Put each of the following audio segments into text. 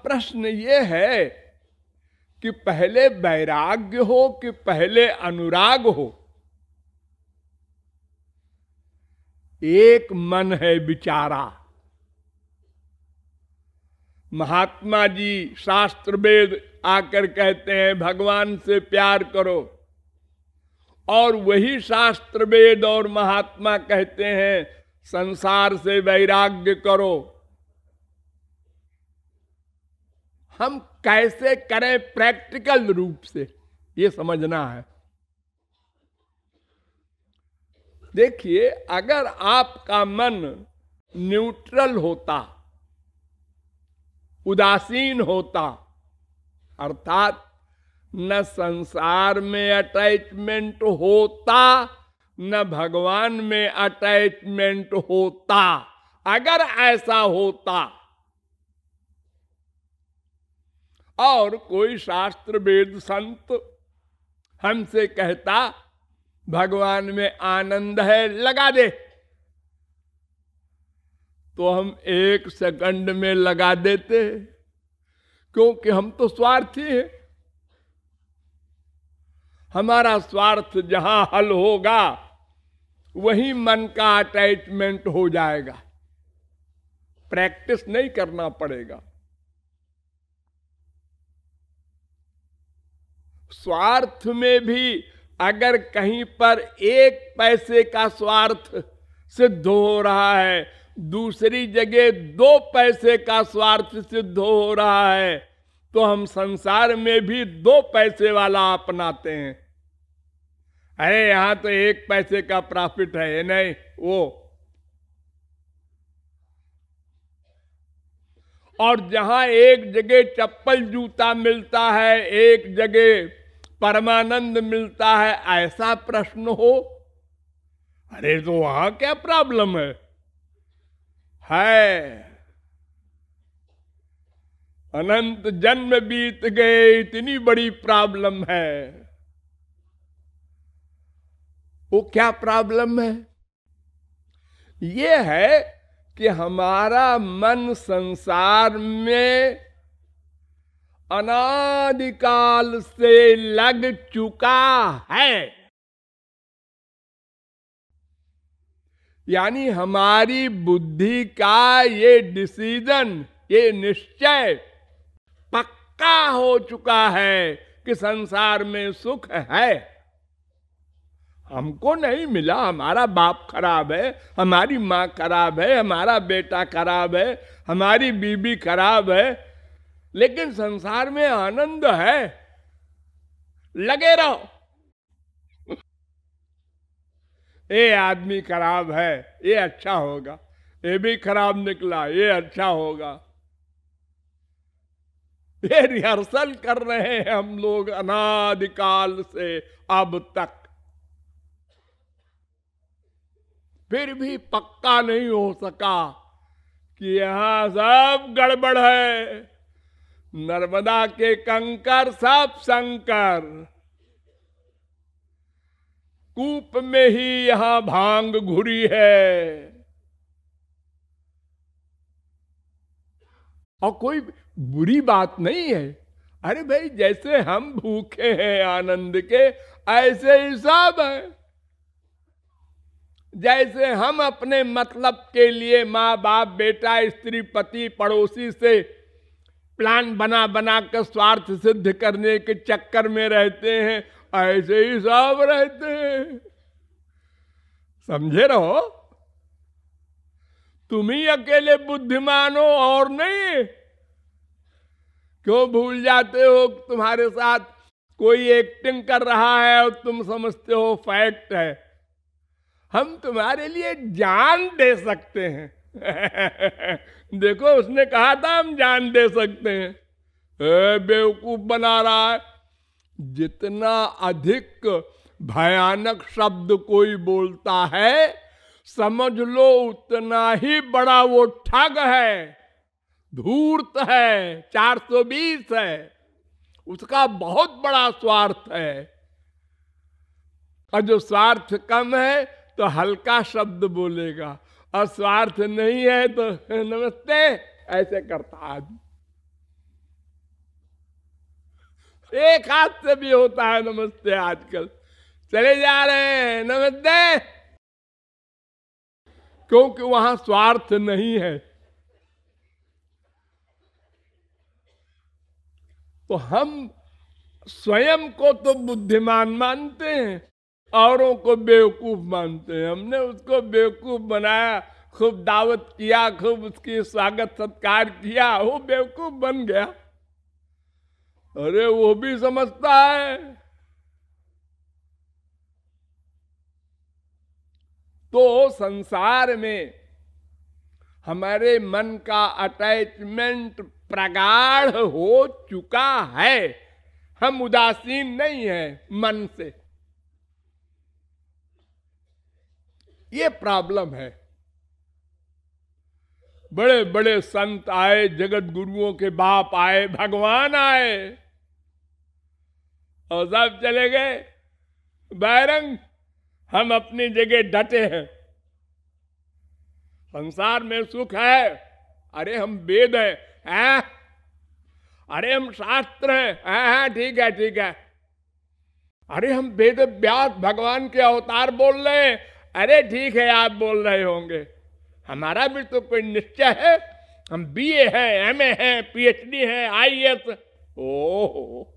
प्रश्न ये है कि पहले वैराग्य हो कि पहले अनुराग हो? एक मन है बिचारा। महात्मा जी शास्त्र वेद आकर कहते हैं भगवान से प्यार करो, और वही शास्त्र वेद और महात्मा कहते हैं संसार से वैराग्य करो। हम कैसे करें प्रैक्टिकल रूप से, ये समझना है। देखिए, अगर आपका मन न्यूट्रल होता, उदासीन होता, अर्थात न संसार में अटैचमेंट होता न भगवान में अटैचमेंट होता, अगर ऐसा होता और कोई शास्त्र वेद संत हमसे कहता भगवान में आनंद है, लगा दे, तो हम 1 सेकंड में लगा देते, क्योंकि हम तो स्वार्थी हैं। हमारा स्वार्थ जहां हल होगा वहीं मन का अटैचमेंट हो जाएगा, प्रैक्टिस नहीं करना पड़ेगा। स्वार्थ में भी अगर कहीं पर 1 पैसे का स्वार्थ सिद्ध हो रहा है, दूसरी जगह 2 पैसे का स्वार्थ सिद्ध हो रहा है, तो हम संसार में भी 2 पैसे वाला अपनाते हैं। अरे यहां तो 1 पैसे का प्रॉफिट है, नहीं वो। और जहां एक जगह चप्पल जूता मिलता है, एक जगह परमानंद मिलता है, ऐसा प्रश्न हो, अरे तो वहां क्या प्रॉब्लम है? अनंत जन्म बीत गए, इतनी बड़ी प्रॉब्लम है। वो क्या प्रॉब्लम है? ये है कि हमारा मन संसार में अनादिकाल से लग चुका है। यानी हमारी बुद्धि का ये डिसीजन, ये निश्चय पक्का हो चुका है कि संसार में सुख है। हमको नहीं मिला, हमारा बाप खराब है, हमारी माँ खराब है, हमारा बेटा खराब है, हमारी बीबी खराब है, लेकिन संसार में आनंद है, लगे रहो। ये आदमी खराब है, ये अच्छा होगा, ये भी खराब निकला, ये अच्छा होगा। ये रिहर्सल कर रहे हैं हम लोग अनादिकाल से अब तक, फिर भी पक्का नहीं हो सका कि यहां सब गड़बड़ है। नर्मदा के कंकर सब संकर, कूप में ही यहां भांग घुरी है। और कोई बुरी बात नहीं है। अरे भाई, जैसे हम भूखे हैं आनंद के, ऐसे ही सब है। जैसे हम अपने मतलब के लिए माँ बाप, बेटा, स्त्री, पति, पड़ोसी से प्लान बना बना कर स्वार्थ सिद्ध करने के चक्कर में रहते हैं, ऐसे ही सब रहते हैं। समझे रहो? तुम ही अकेले बुद्धिमान हो और नहीं। क्यों भूल जाते हो तुम्हारे साथ कोई एक्टिंग कर रहा है और तुम समझते हो फैक्ट है? हम तुम्हारे लिए जान दे सकते हैं। देखो, उसने कहा था हम जान दे सकते हैं। बेवकूफ बना रहा है। जितना अधिक भयानक शब्द कोई बोलता है, समझ लो उतना ही बड़ा वो ठग है, धूर्त है, 420 है। उसका बहुत बड़ा स्वार्थ है। और जो स्वार्थ कम है तो हल्का शब्द बोलेगा, और स्वार्थ नहीं है तो नमस्ते ऐसे करता आदमी। एक हाथ से भी होता है नमस्ते आजकल। चले जा रहे हैं नमस्ते, क्योंकि वहां स्वार्थ नहीं है। तो हम स्वयं को तो बुद्धिमान मानते हैं, औरों को बेवकूफ मानते हैं। हमने उसको बेवकूफ बनाया, खूब दावत किया, खूब उसकी स्वागत सत्कार किया, वो बेवकूफ बन गया। अरे वो भी समझता है। तो संसार में हमारे मन का अटैचमेंट प्रगाढ़ हो चुका है। हम उदासीन नहीं हैं मन से, ये प्रॉब्लम है। बड़े बड़े संत आए, जगत गुरुओं के बाप आए, भगवान आए, और सब चले गए। बैरंग हम अपनी जगह डटे हैं। संसार में सुख है, अरे हम वेद हैं, अरे हम शास्त्र हैं, ठीक है ठीक है। अरे हम वेद व्यास भगवान के अवतार बोल रहे हैं, अरे ठीक है आप बोल रहे होंगे, हमारा भी तो कोई निश्चय है। हम बीए हैं, एमए हैं, पीएचडी हैं, आईएएस। ओह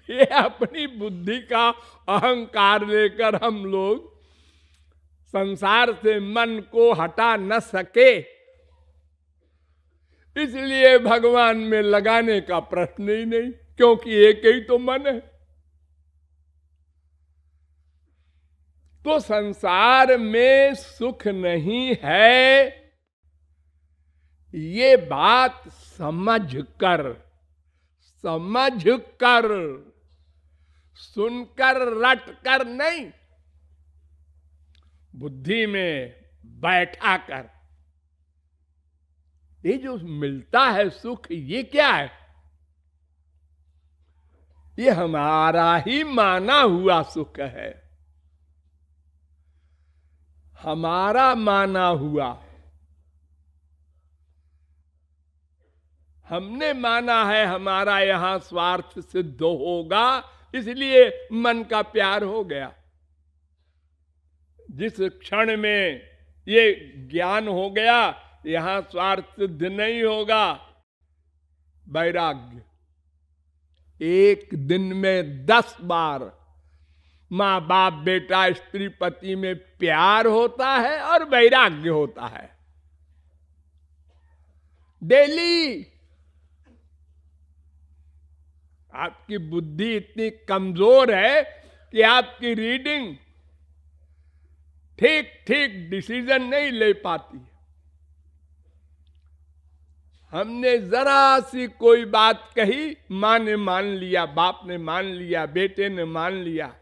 ये अपनी बुद्धि का अहंकार लेकर हम लोग संसार से मन को हटा न सके, इसलिए भगवान में लगाने का प्रश्न ही नहीं, क्योंकि एक ही तो मन है। तो संसार में सुख नहीं है, ये बात समझकर सुनकर रटकर नहीं, बुद्धि में बैठा कर, ये जो मिलता है सुख, ये क्या है? ये हमारा ही माना हुआ सुख है, हमारा माना हुआ। हमने माना है हमारा यहां स्वार्थ सिद्ध होगा, इसलिए मन का प्यार हो गया। जिस क्षण में ये ज्ञान हो गया यहां स्वार्थ सिद्ध नहीं होगा, वैराग्य। एक दिन में 10 बार मां बाप बेटा स्त्री पति में प्यार होता है और वैराग्य होता है डेली। आपकी बुद्धि इतनी कमजोर है कि आपकी रीडिंग ठीक ठीक डिसीजन नहीं ले पाती। हमने जरा सी कोई बात कही, मां ने मान लिया, बाप ने मान लिया, बेटे ने मान लिया।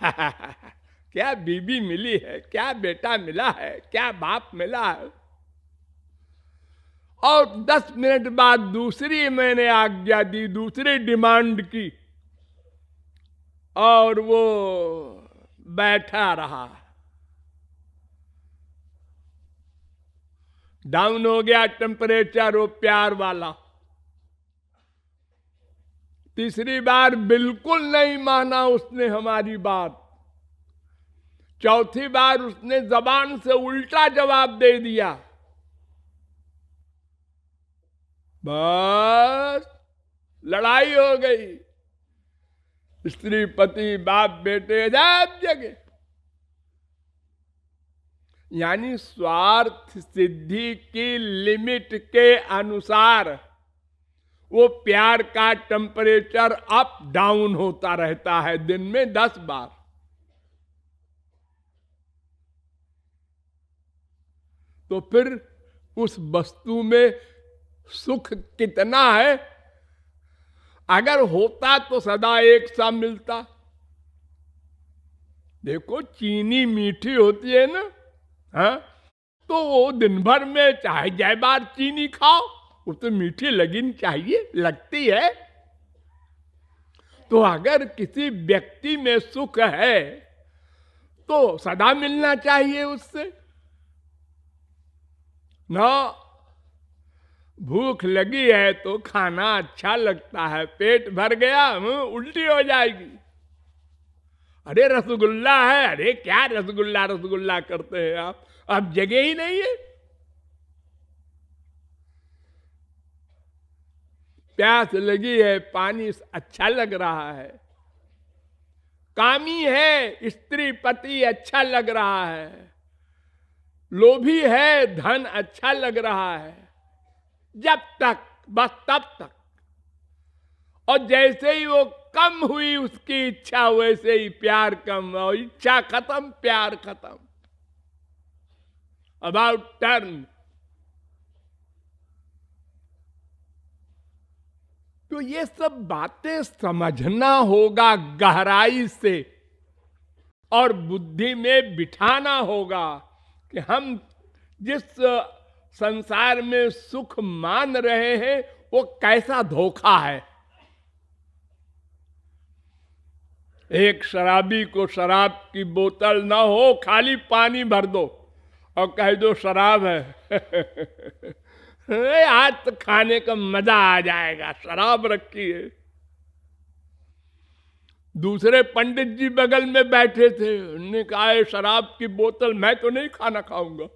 क्या बीबी मिली है, क्या बेटा मिला है, क्या बाप मिला है। और 10 मिनट बाद दूसरी मैंने आज्ञा दी, दूसरी डिमांड की, और वो बैठा रहा। डाउन हो गया टेम्परेचर, वो प्यार वाला। तीसरी बार बिल्कुल नहीं माना उसने हमारी बात। चौथी बार उसने जबान से उल्टा जवाब दे दिया। बस लड़ाई हो गई, स्त्री पति बाप बेटे सब जगह। यानी स्वार्थ सिद्धि की लिमिट के अनुसार वो प्यार का टेम्परेचर अप डाउन होता रहता है, दिन में 10 बार। तो फिर उस वस्तु में सुख कितना है? अगर होता तो सदा एक सा मिलता। देखो चीनी मीठी होती है ना, हाँ, तो वो दिन भर में चाहे जय बार चीनी खाओ, वो तो मीठी लगनी चाहिए, लगती है। तो अगर किसी व्यक्ति में सुख है तो सदा मिलना चाहिए उससे ना। भूख लगी है तो खाना अच्छा लगता है, पेट भर गया उल्टी हो जाएगी। अरे रसगुल्ला है, अरे क्या रसगुल्ला रसगुल्ला करते हैं आप, अब जगह ही नहीं है। प्यास लगी है, पानी अच्छा लग रहा है। कामी है, स्त्री पति अच्छा लग रहा है। लोभी है, धन अच्छा लग रहा है। जब तक, बस तब तक। और जैसे ही वो कम हुई उसकी इच्छा, वैसे ही प्यार कम, और इच्छा खत्म, प्यार खत्म। About turn. तो ये सब बातें समझना होगा गहराई से, और बुद्धि में बिठाना होगा कि हम जिस संसार में सुख मान रहे हैं वो कैसा धोखा है। एक शराबी को शराब की बोतल ना हो, खाली पानी भर दो और कह दो शराब है आज तो खाने का मजा आ जाएगा, शराब रखी है। दूसरे पंडित जी बगल में बैठे थे, उन्होंने कहा शराब की बोतल, मैं तो नहीं खाना खाऊंगा।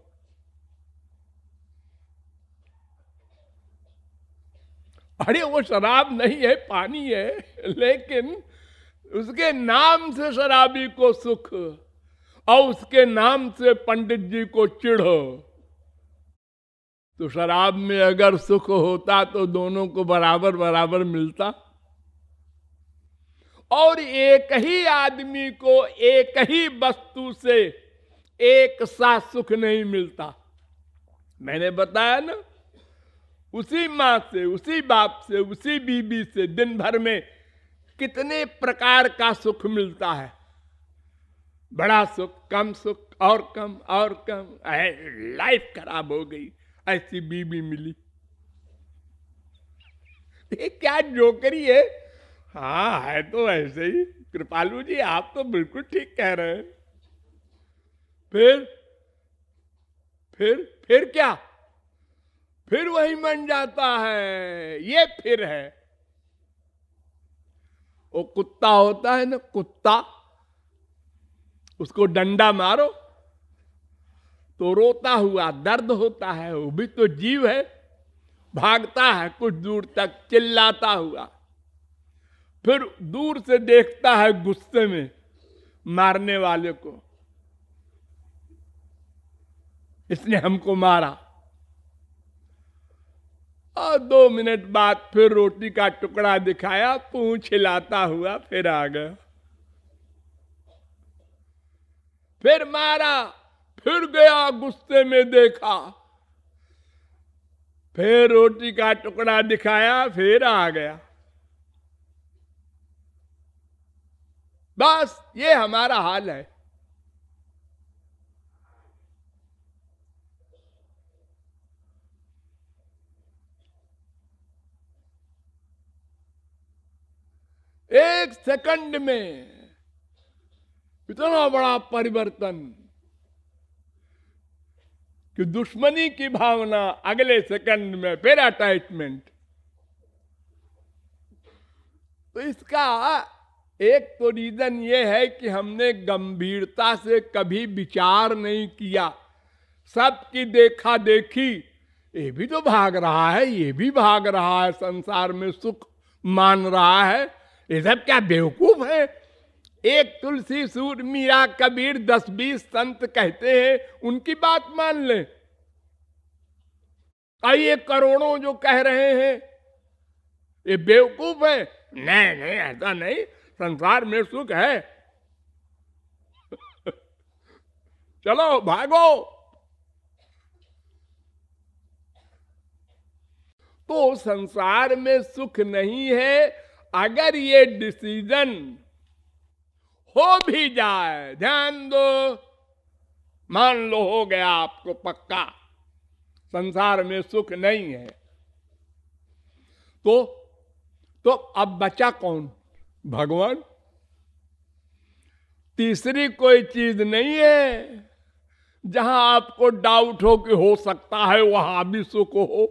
अरे वो शराब नहीं है, पानी है, लेकिन उसके नाम से शराबी को सुख और उसके नाम से पंडित जी को चिढ़। तो शराब में अगर सुख होता तो दोनों को बराबर बराबर मिलता। और एक ही आदमी को एक ही वस्तु से एक सा सुख नहीं मिलता। मैंने बताया ना, उसी मां से, उसी बाप से, उसी बीबी से दिन भर में कितने प्रकार का सुख मिलता है। बड़ा सुख, कम सुख, और कम और कम। लाइफ खराब हो गई, ऐसी बीबी मिली। ये क्या जोकरी है। हाँ है तो ऐसे ही। कृपालु जी आप तो बिल्कुल ठीक कह रहे हैं। फिर क्या, फिर वही मन जाता है। ये फिर है। वो कुत्ता होता है ना, कुत्ता, उसको डंडा मारो तो रोता हुआ दर्द होता है। वो भी तो जीव है, भागता है कुछ दूर तक चिल्लाता हुआ, फिर दूर से देखता है गुस्से में मारने वाले को, इसने हमको मारा। और 2 मिनट बाद फिर रोटी का टुकड़ा दिखाया, पूंछ हिलाता हुआ फिर आ गया, फिर मारा, फिर गया गुस्से में देखा, फिर रोटी का टुकड़ा दिखाया, फिर आ गया। बस ये हमारा हाल है। एक सेकंड में इतना बड़ा परिवर्तन कि दुश्मनी की भावना अगले सेकंड में फिर अटैचमेंट। तो इसका एक तो रीजन ये है कि हमने गंभीरता से कभी विचार नहीं किया। सबकी देखा देखी, ये भी तो भाग रहा है, ये भी भाग रहा है, संसार में सुख मान रहा है, ये सब क्या बेवकूफ है। एक तुलसी, सूर, मीरा, कबीर, 10-20 संत कहते हैं, उनकी बात मान ले। ये करोड़ों जो कह रहे हैं ये बेवकूफ है। नहीं नहीं, ऐसा नहीं, संसार में सुख है चलो भागो। तो संसार में सुख नहीं है। अगर ये डिसीजन हो भी जाए, ध्यान दो, मान लो हो गया आपको पक्का संसार में सुख नहीं है, तो अब बचा कौन? भगवान। तीसरी कोई चीज नहीं है जहां आपको डाउट हो कि हो सकता है वहां भी सुख हो।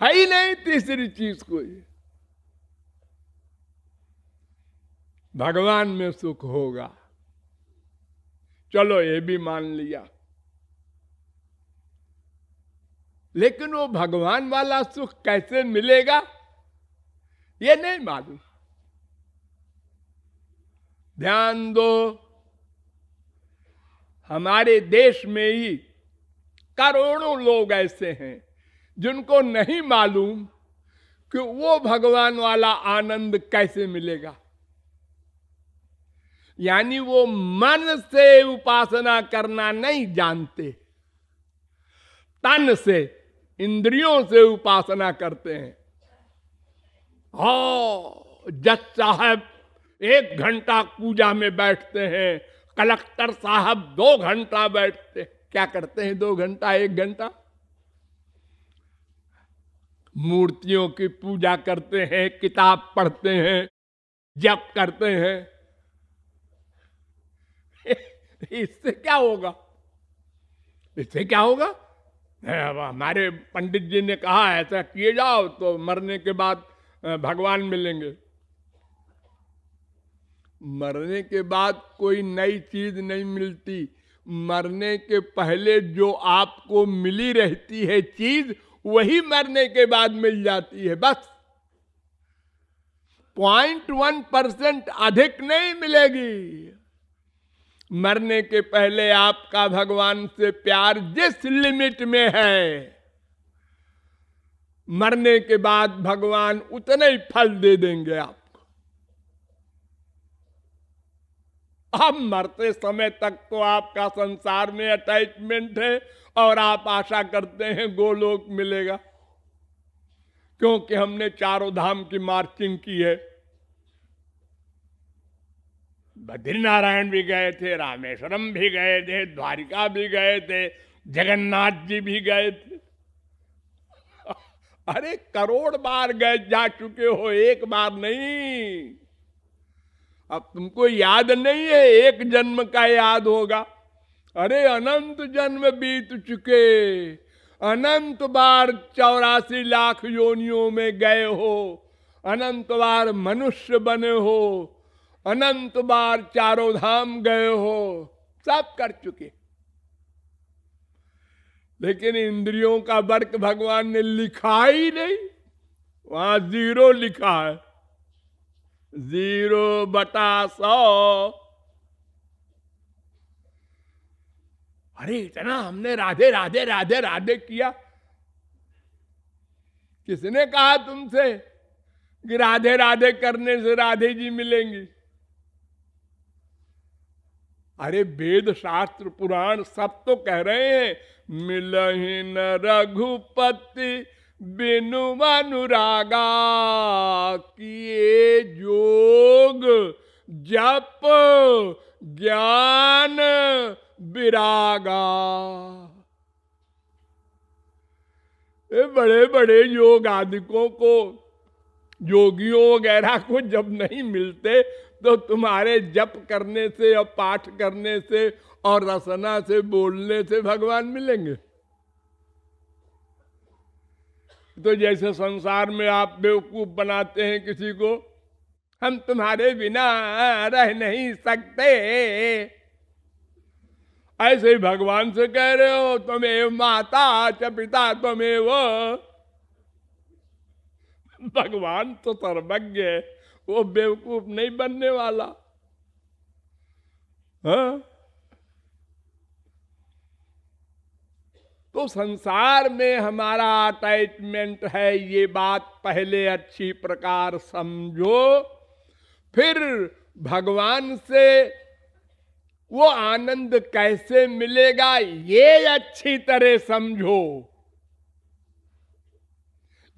है ही नहीं तीसरी चीज कोई। भगवान में सुख होगा, चलो ये भी मान लिया, लेकिन वो भगवान वाला सुख कैसे मिलेगा ये नहीं मालूम। ध्यान दो, हमारे देश में ही करोड़ों लोग ऐसे हैं जिनको नहीं मालूम कि वो भगवान वाला आनंद कैसे मिलेगा। यानी वो मन से उपासना करना नहीं जानते, तन से, इंद्रियों से उपासना करते हैं। जज साहब 1 घंटा पूजा में बैठते हैं, कलेक्टर साहब 2 घंटा बैठते। क्या करते हैं 2 घंटा 1 घंटा? मूर्तियों की पूजा करते हैं, किताब पढ़ते हैं, जप करते हैं। इससे क्या होगा? इससे क्या होगा? हमारे पंडित जी ने कहा ऐसा किए जाओ तो मरने के बाद भगवान मिलेंगे। मरने के बाद कोई नई चीज नहीं मिलती, मरने के पहले जो आपको मिली रहती है चीज वही मरने के बाद मिल जाती है। बस 0.1% अधिक नहीं मिलेगी। मरने के पहले आपका भगवान से प्यार जिस लिमिट में है, मरने के बाद भगवान उतने ही फल दे देंगे आपको। अब मरते समय तक तो आपका संसार में अटैचमेंट है और आप आशा करते हैं गोलोक मिलेगा, क्योंकि हमने चारों धाम की मार्चिंग की है। बद्रीनारायण भी गए थे, रामेश्वरम भी गए थे, द्वारिका भी गए थे, जगन्नाथ जी भी गए थे। अरे करोड़ बार गए जा चुके हो, एक बार नहीं। अब तुमको याद नहीं है, एक जन्म का याद होगा। अरे अनंत जन्म बीत चुके, अनंत बार 84 लाख योनियों में गए हो, अनंत बार मनुष्य बने हो, अनंत बार चारों धाम गए हो, सब कर चुके। लेकिन इंद्रियों का वर्क भगवान ने लिखा ही नहीं, वहां 0 लिखा है, 0/100। अरे इतना हमने राधे राधे राधे राधे किया। किसने कहा तुमसे कि राधे राधे करने से राधे जी मिलेंगी? अरे वेद शास्त्र पुराण सब तो कह रहे हैं, मिलहि न रघुपति बिनु अनुरागा, किए जोग जप ज्ञान विरागा। ये बड़े बड़े योग आदिकों को, योगियों वगैरह को जब नहीं मिलते तो तुम्हारे जप करने से और पाठ करने से और रसना से बोलने से भगवान मिलेंगे? तो जैसे संसार में आप बेवकूफ बनाते हैं किसी को, हम तुम्हारे बिना रह नहीं सकते, ऐसे ही भगवान से कह रहे हो तुम्हें माता च पिता त्वमेव। भगवान तो सर्वज्ञ है, वो बेवकूफ नहीं बनने वाला। हाँ? तो संसार में हमारा अटैचमेंट है, ये बात पहले अच्छी प्रकार समझो, फिर भगवान से वो आनंद कैसे मिलेगा ये अच्छी तरह समझो।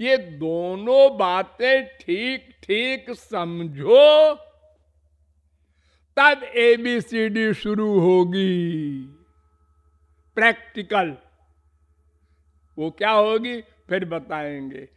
ये दोनों बातें ठीक ठीक समझो, तब ABCD शुरू होगी प्रैक्टिकल। वो क्या होगी फिर बताएंगे।